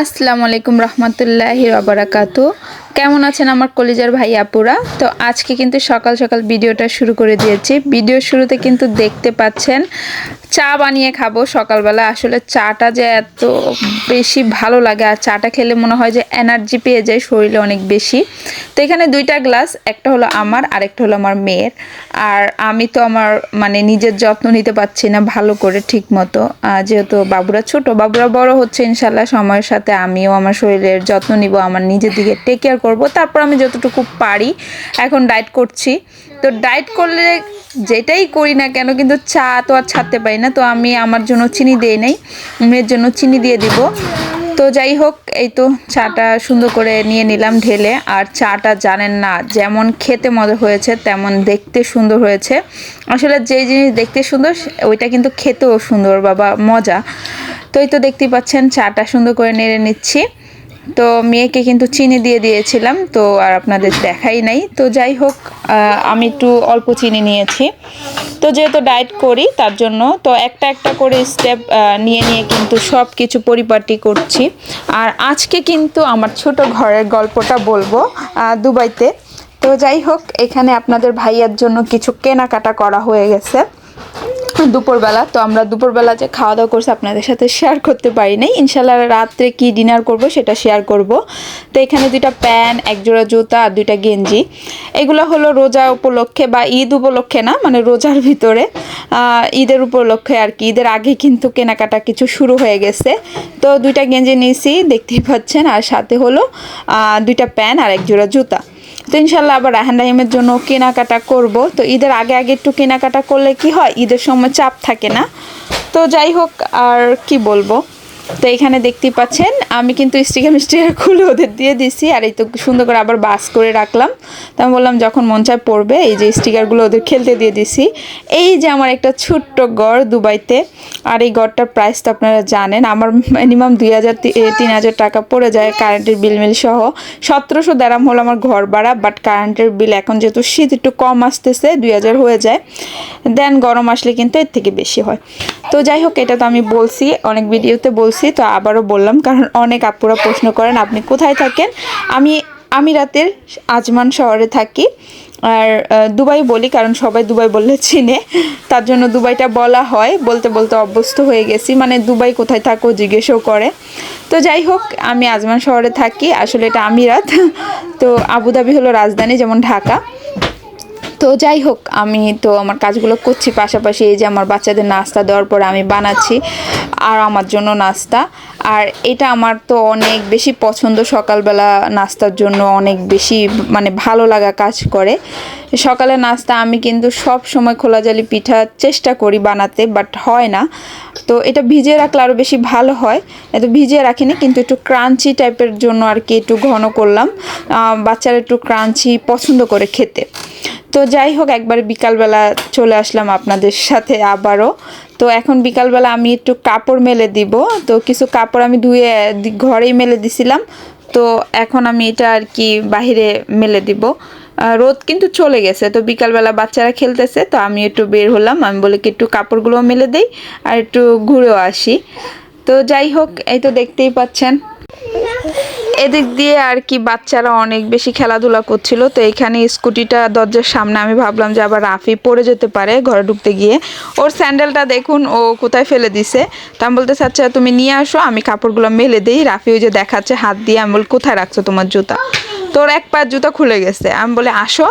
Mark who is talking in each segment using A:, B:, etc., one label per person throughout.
A: আসসালামু আলাইকুম রহমতুল্লাহি ওয়া বারাকাতু। কেমন আছেন আমার কলিজার ভাই আপুরা? তো আজকে কিন্তু সকাল সকাল ভিডিওটা শুরু করে দিয়েছি। ভিডিওর শুরুতে কিন্তু দেখতে পাচ্ছেন চা বানিয়ে খাবো সকালবেলা। আসলে চাটা যে এত বেশি ভালো লাগে, আর চাটা খেলে মনে হয় যে এনার্জি পেয়ে যায় শরীরে অনেক বেশি। তো এখানে দুইটা গ্লাস, একটা হলো আমার আর একটা হলো আমার মেয়ের। আর আমি তো আমার নিজের যত্ন নিতে পারছি না ভালো করে ঠিক মতো, যেহেতু বাবুরা ছোট, বাবুরা বড় হচ্ছে ইনশাল্লাহ সময়ের সাথে আমিও আমার শরীরের যত্ন নিব, আমার নিজের দিকে টেক কেয়ার করবো। তারপর আমি যতটুকু পারি এখন ডায়েট করছি। তো ডায়েট করলে যেটাই করি না কেন কিন্তু চা তো আর ছাড়তে পারি না। তো আমি আমার জন্য চিনি দিয়ে নেই, মেয়ের জন্য চিনি দিয়ে দিব। তো যাই হোক, এই তো চাটা সুন্দর করে নিয়ে নিলাম ঢেলে। আর চাটা জানেন না, যেমন খেতে মজা হয়েছে তেমন দেখতে সুন্দর হয়েছে। আসলে যে জিনিস দেখতে সুন্দর ওইটা কিন্তু খেতেও সুন্দর বাবা, মজা। তো এই তো দেখতেই পাচ্ছেন চাটা সুন্দর করে নেড়ে নিচ্ছি। তো মেয়েকে কিন্তু চিনি দিয়ে দিয়েছিলাম, তো আর আপনাদের দেখাই নাই। তো যাই হোক, আমি একটু অল্প চিনি নিয়েছি। তো যেহেতু ডায়েট করি তার জন্য তো একটা একটা করে স্টেপ নিয়ে নিয়ে কিন্তু সব কিছু পরিপাটি করছি। আর আজকে কিন্তু আমার ছোট ঘরের গল্পটা বলবো দুবাইতে। তো যাই হোক, এখানে আপনাদের ভাইয়ার জন্য কিছু কেনাকাটা করা হয়ে গেছে দুপুরবেলা। তো আমরা দুপুরবেলা যে খাওয়া দাওয়া করছি আপনাদের সাথে শেয়ার করতে পারি নাই। ইনশাল্লাহ রাত্রে কি ডিনার করব সেটা শেয়ার করব। তো এখানে দুইটা প্যান্ট, এক জোড়া জুতা আর দুইটা গেঞ্জি। এগুলো হলো রোজা উপলক্ষে বা ঈদ উপলক্ষে না, রোজার ভিতরে ঈদের উপলক্ষে আর কি। ঈদের আগে কিন্তু কেনাকাটা কিছু শুরু হয়ে গেছে। তো দুইটা গেঞ্জি নিয়েছি দেখতেই পাচ্ছেন, আর সাথে হলো দুইটা প্যান্ট আর এক জোড়া জুতা। তো ইনশাল্লাহ আবার রাহান রাহিমের জন্য কেনাকাটা করব। তো ঈদের আগে আগে একটু কেনাকাটা করলে কি হয়, ঈদের সময় চাপ থাকে না। তো যাই হোক, আর কি বলবো। তো এখানে দেখতেই পাচ্ছেন আমি কিন্তু স্টিকার খুলে ওদের দিয়ে দিছি। আর এই তো সুন্দর করে আবার বাস করে রাখলাম। তো আমি বললাম যখন মন চায় পড়বে, এই যে স্টিকারগুলো ওদের খেলতে দিয়ে দিছি। এই যে আমার একটা ছোট্ট ঘর দুবাইতে। আর এই ঘরটার প্রাইস তো আপনারা জানেন, আমার মিনিমাম 2000-3000 টাকা পড়ে যায় কারেন্টের বিল মিল সহ। 1700 দেরাম হলো আমার ঘর ভাড়া, বাট কারেন্টের বিল এখন যেহেতু শীত একটু কম আসতেছে 2000 হয়ে যায়। দেন গরম আসলে কিন্তু এর থেকে বেশি হয়। তো যাই হোক, এটা তো আমি বলছি, অনেক ভিডিওতে বলছি, তো আবারও বললাম কারণ অনেক আপুরা প্রশ্ন করেন আপনি কোথায় থাকেন। আমি আমিরাতের আজমান শহরে থাকি। আর দুবাই বলি কারণ সবাই দুবাই বললে চিনে, তার জন্য দুবাইটা বলা হয়। বলতে বলতে অভ্যস্ত হয়ে গেছি, দুবাই কোথায় থাকো জিজ্ঞেসও করে। তো যাই হোক, আমি আজমান শহরে থাকি, আসলে এটা আমিরাত। তো আবুধাবি হলো রাজধানী, যেমন ঢাকা। তো যাই হোক, আমি তো আমার কাজগুলো করছি পাশাপাশি। এই যে আমার বাচ্চাদের নাস্তা দেওয়ার পরে আমি বানাচ্ছি আর আমার জন্য নাস্তা। আর এটা আমার তো অনেক বেশি পছন্দ, সকালবেলা নাস্তার জন্য অনেক বেশি ভালো লাগা কাজ করে। সকালে নাস্তা আমি কিন্তু সব সময় খোলা জালি পিঠা চেষ্টা করি বানাতে, বাট হয় না। তো এটা ভিজিয়ে রাখলে আরও বেশি ভালো হয়। এত ভিজিয়ে রাখিনি, কিন্তু একটু ক্রাঞ্চি টাইপের জন্য আর কি একটু ঘন করলাম। বাচ্চারা একটু ক্রাঞ্চি পছন্দ করে খেতে। তো যাই হোক, একবারে বিকালবেলা চলে আসলাম আপনাদের সাথে আবারও। তো এখন বিকালবেলা আমি একটু কাপড় মেলে দিব। তো কিছু কাপড় আমি ধুয়ে ঘরেই মেলে দিছিলাম। তো এখন আমি এটা আর কি বাহিরে মেলে দিব। রোদ কিন্তু চলে গেছে, তো বিকালবেলা বাচ্চারা খেলতেছে, তো আমি একটু বের হলাম। আমি বলি কি একটু কাপড়গুলো মেলে দেই আর একটু ঘুরেও আসি। তো যাই হোক, এই তো দেখতেই পাচ্ছেন এদিক দিয়ে আর কি বাচ্চারা অনেক বেশি খেলাধুলা করছিল। তো এখানে স্কুটিটা দরজার সামনে, আমি ভাবলাম যে আবার রাফি পড়ে যেতে পারে ঘরে ঢুকতে গিয়ে। ওর স্যান্ডেলটা দেখুন ও কোথায় ফেলে দিছে। তা আমি বলতে চাচ্ছি তুমি নিয়ে আসো, আমি কাপড়গুলো মেলে দিই। রাফি ওই যে দেখাচ্ছে হাত দিয়ে, আমি বলি কোথায় রাখছো তোমার জুতা। তোর এক পায়ের জুতা খুলে গেছে। আমি বলে আসো,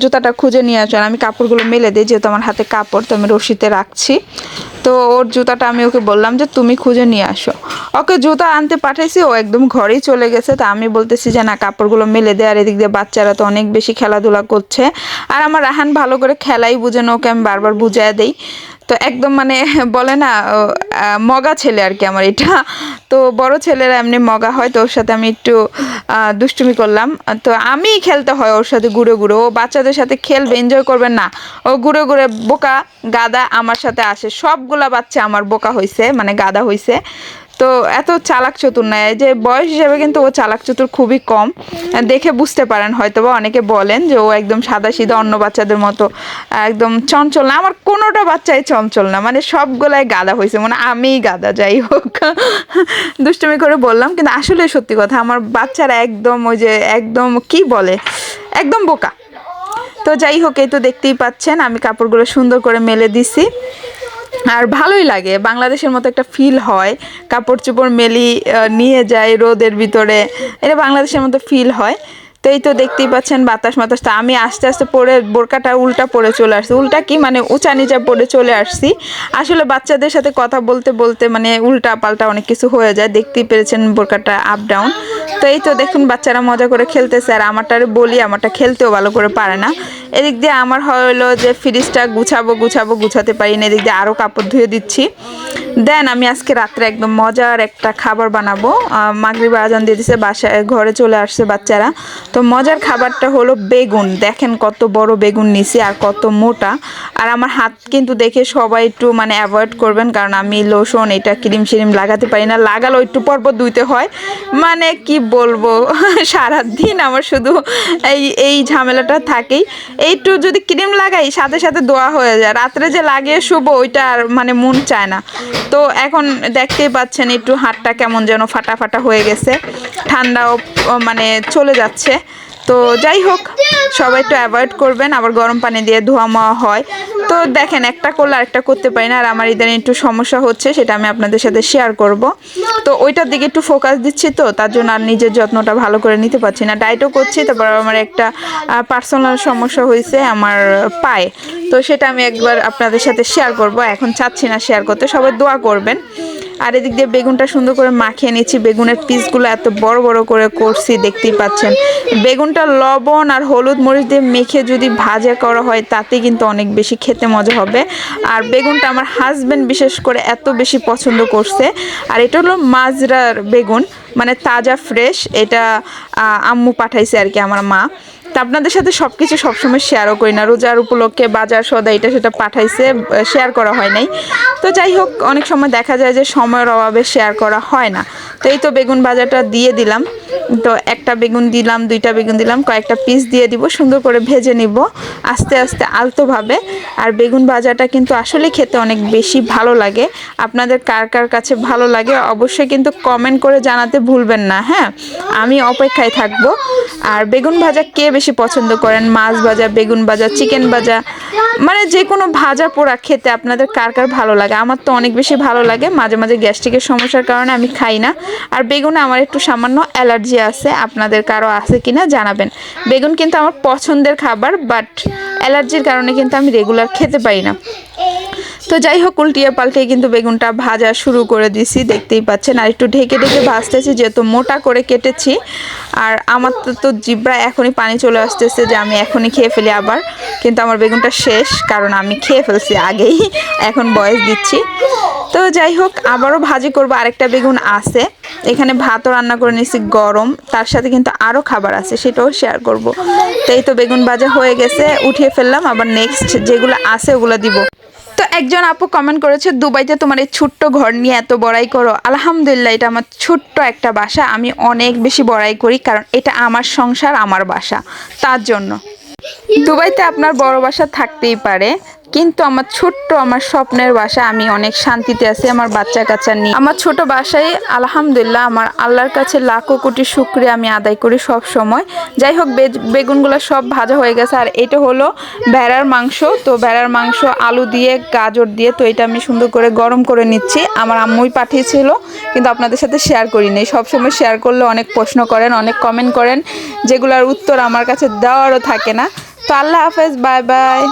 A: জুতাটা খুঁজে নিয়ে আসো। আমি কাপড়গুলো মেলে দিই, যেহেতু আমার হাতে কাপড় তো আমি রশিতে রাখছি। তো ওর জুতাটা আমি ওকে বললাম যে তুমি খুঁজে নিয়ে আসো। ওকে জুতা আনতে পাঠাইছি, ও একদম ঘরেই চলে গেছে। তা আমি বলতেছি যে না, কাপড়গুলো মেলে দেয়। আর এদিক দিয়ে বাচ্চারা তো অনেক বেশি খেলাধুলা করছে। আর আমার রাহান ভালো করে খেলাই বুঝে না, ওকে আমি বারবার বুঝাই দেই। তো একদম বলে না মগা ছেলে আর কি আমার এটা। তো বড় ছেলেরা এমনি মগা হয়, তো ওর সাথে আমি একটু দুষ্টুমি করলাম। তো আমি খেলতে হয় ওর সাথে ঘুরে ঘুরে। ও বাচ্চাদের সাথে খেলবে, এনজয় করবেন না, ও ঘুরে ঘুরে বোকা গাদা আমার সাথে আসে। সবগুলা বাচ্চা আমার বোকা হয়েছে, গাদা হয়েছে। তো এত চালাক চতুর নয়, যে বয়স হিসেবে কিন্তু ও চালাক চতুর খুবই কম। দেখে বুঝতে পারেন হয়তো, বা অনেকে বলেন যে ও একদম সাদা সিধা অন্য বাচ্চাদের মতো একদম চঞ্চল না। আমার কোনোটা বাচ্চাই চঞ্চল না, মানে সবগুলাই গাধা হয়েছে, মানে আমিই গাধা। যাই হোক, দুষ্টুমি করে বললাম, কিন্তু আসলে সত্যি কথা, আমার বাচ্চারা একদম ওই যে একদম কি বলে, একদম বোকা। তো যাই হোক, এই তো দেখতেই পাচ্ছেন আমি কাপড়গুলো সুন্দর করে মেলে দিছি। আর ভালোই লাগে, বাংলাদেশের মতো একটা ফিল হয়, কাপড় চোপড় মেলি নিয়ে যাই রোদের ভিতরে, এটা বাংলাদেশের মতো ফিল হয়। তো এই তো দেখতেই পাচ্ছেন বাতাস মাতাস। তো আমি আস্তে আস্তে পরে বোরকাটা উল্টা পরে চলে আসছি, উল্টা কি মানে উঁচা নিচা পরে চলে আসছি। আসলে বাচ্চাদের সাথে কথা বলতে বলতে মানে উল্টা পাল্টা অনেক কিছু হয়ে যায়, দেখতেই পেরেছেন বোরকাটা আপ ডাউন। তো এই তো দেখুন বাচ্চারা মজা করে খেলতেছে, আর আমারটারে বলি, আমারটা খেলতেও ভালো করে পারে না। এদিক দিয়ে আমার হলো যে ফ্রিজটা গুছাতে পারি না, এদিক দিয়ে আরও কাপড় ধুয়ে দিচ্ছি। দেন আমি আজকে রাত্রে একদম মজার একটা খাবার বানাবো। মাগরিব আজান দিয়ে দিছে, বাসায় ঘরে চলে আসছে বাচ্চারা। তো মজার খাবারটা হলো বেগুন। দেখেন কত বড় বেগুন নিছি আর কত মোটা। আর আমার হাত কিন্তু দেখে সবাই একটু মানে অ্যাভয়েড করবেন, কারণ আমি লোশন এটা ক্রিম শ্রিম লাগাতে পারি না, লাগালেও একটু পরপর ধুইতে হয়। মানে কি বলবো, সারাদিন আমার শুধু এই ঝামেলাটা থাকেই। একটু যদি ক্রিম লাগাই সাথে সাথে ধোয়া হয়ে যায়, রাত্রে যে লাগিয়ে শুবো ওইটা আর মানে মন চায় না। তো এখন দেখতেই পাচ্ছেন একটু হাতটা কেমন যেন ফাটা ফাটা হয়ে গেছে, ঠান্ডাও মানে চলে যাচ্ছে। তো যাই হোক, সবাই একটু অ্যাভয়েড করবেন, আবার গরম পানি দিয়ে ধোয়া মোয়া হয়। তো দেখেন একটা করলে আরেকটা করতে পারি না, আর আমার ইদানিং একটু সমস্যা হচ্ছে, সেটা আমি আপনাদের সাথে শেয়ার করব। তো ওইটার দিকে একটু ফোকাস দিচ্ছি, তো তার জন্য আর নিজের যত্নটা ভালো করে নিতে পারছি না। ডায়েটও করছি, তারপর আমার একটা পার্সোনাল সমস্যা হয়েছে আমার পায়ে, তো সেটা আমি একবার আপনাদের সাথে শেয়ার করব, এখন চাচ্ছি না শেয়ার করতে, সবাই দোয়া করবেন। আর এদিক দিয়ে বেগুনটা সুন্দর করে মাখিয়ে নিচ্ছি, বেগুনের পিসগুলো এত বড় বড় করে করছি দেখতেই পাচ্ছেন। বেগুনটা লবণ আর হলুদ মরিচ দিয়ে মেখে যদি ভাজা করা হয় তাতে কিন্তু অনেক বেশি খেতে মজা হবে। আর বেগুনটা আমার হাজব্যান্ড বিশেষ করে এত বেশি পছন্দ করছে। আর এটা হলো মাজরার বেগুন, মানে তাজা ফ্রেশ, এটা আম্মু পাঠাইছে আর কি, আমার মা। তা আপনাদের সাথে সব কিছু সবসময় শেয়ারও করি না, রোজার উপলক্ষে বাজার সদা এটা সেটা পাঠাইছে, শেয়ার করা হয় নাই। তো যাই হোক, অনেক সময় দেখা যায় যে সময়ের অভাবে শেয়ার করা হয় না। তো এই তো বেগুন ভাজাটা দিয়ে দিলাম, তো একটা বেগুন দিলাম, দুইটা বেগুন দিলাম, কয়েকটা পিস দিয়ে দিব, সুন্দর করে ভেজে নিব আস্তে আস্তে আলতোভাবে। আর বেগুন ভাজাটা কিন্তু আসলে খেতে অনেক বেশি ভালো লাগে। আপনাদের কার কার কাছে ভালো লাগে অবশ্যই কিন্তু কমেন্ট করে জানাতে ভুলবেন না, হ্যাঁ, আমি অপেক্ষায় থাকবো। আর বেগুন ভাজা কে বেশি পছন্দ করেন, মাছ ভাজা, বেগুন ভাজা, চিকেন ভাজা, মানে যে কোনো ভাজা পোড়া খেতে আপনাদের কার কার ভালো লাগে? আমার তো অনেক বেশি ভালো লাগে, মাঝে মাঝে গ্যাস্ট্রিকের সমস্যার কারণে আমি খাই না। আর বেগুনে আমার একটু সামান্য অ্যালার্জি আছে, আপনাদের কারো আছে কিনা জানাবেন। বেগুন কিন্তু আমার পছন্দের খাবার, বাট অ্যালার্জির কারণে কিন্তু আমি রেগুলার খেতে পারি না। তো যাই হোক, উল্টিয়ে পাল্টিয়ে কিন্তু বেগুনটা ভাজা শুরু করে দিছি, দেখতেই পাচ্ছেন। আর একটু ঢেকে ঢেকে ভাজতেছি, যেহেতু মোটা করে কেটেছি। আর আমার তো জিব্রা এখনই পানি চলে আসতেছে যে আমি এখনই খেয়ে ফেলি আবার, কিন্তু আমার বেগুনটা শেষ, কারণ আমি খেয়ে ফেলছি আগেই, এখন বয়স দিচ্ছি। তো যাই হোক, আবারও ভাজি করব, আরেকটা বেগুন আছে, এখানে ভাতও রান্না করে নিয়েছি গরম, তার সাথে কিন্তু আরও খাবার আছে, সেটাও শেয়ার করব। তো এই তো বেগুন ভাজা হয়ে গেছে, উঠিয়ে ফেললাম, আবার নেক্সট যেগুলো আছে ওগুলো দিব। তো একজন আপু কমেন্ট করেছে, দুবাইতে তোমার এই ছোট্ট ঘর নিয়ে এত বড়াই করো। আলহামদুলিল্লাহ, এটা আমার ছোট্ট একটা বাসা, আমি অনেক বেশি বড়াই করি, কারণ এটা আমার সংসার, আমার বাসা, তার জন্য। দুবাইতে আপনার বড় বাসা থাকতেই পারে, কিন্তু আমার ছোট্ট, আমার স্বপ্নের বাসা, আমি অনেক শান্তিতে আছি আমার বাচ্চা কাচ্চা নিয়ে। আমার ছোট বাসায় আলহামদুলিল্লাহ, আমার আল্লাহর কাছে লাখো কোটি শুকরিয়া আমি আদায় করি সব সময়। যাই হোক, বেগুনগুলো সব ভাজা হয়ে গেছে। আর এটা হলো ভেড়ার মাংস, তো ভেড়ার মাংস আলু দিয়ে, গাজর দিয়ে, তো এটা আমি সুন্দর করে গরম করে নিচ্ছি। আমার আম্মুই পাঠিয়েছিল, কিন্তু আপনাদের সাথে শেয়ার করিনি। সবসময় শেয়ার করলে অনেক প্রশ্ন করেন, অনেক কমেন্ট করেন, যেগুলোর উত্তর আমার কাছে দেওয়ারও থাকে না। তো আল্লাহ হাফেজ, বাই বাই।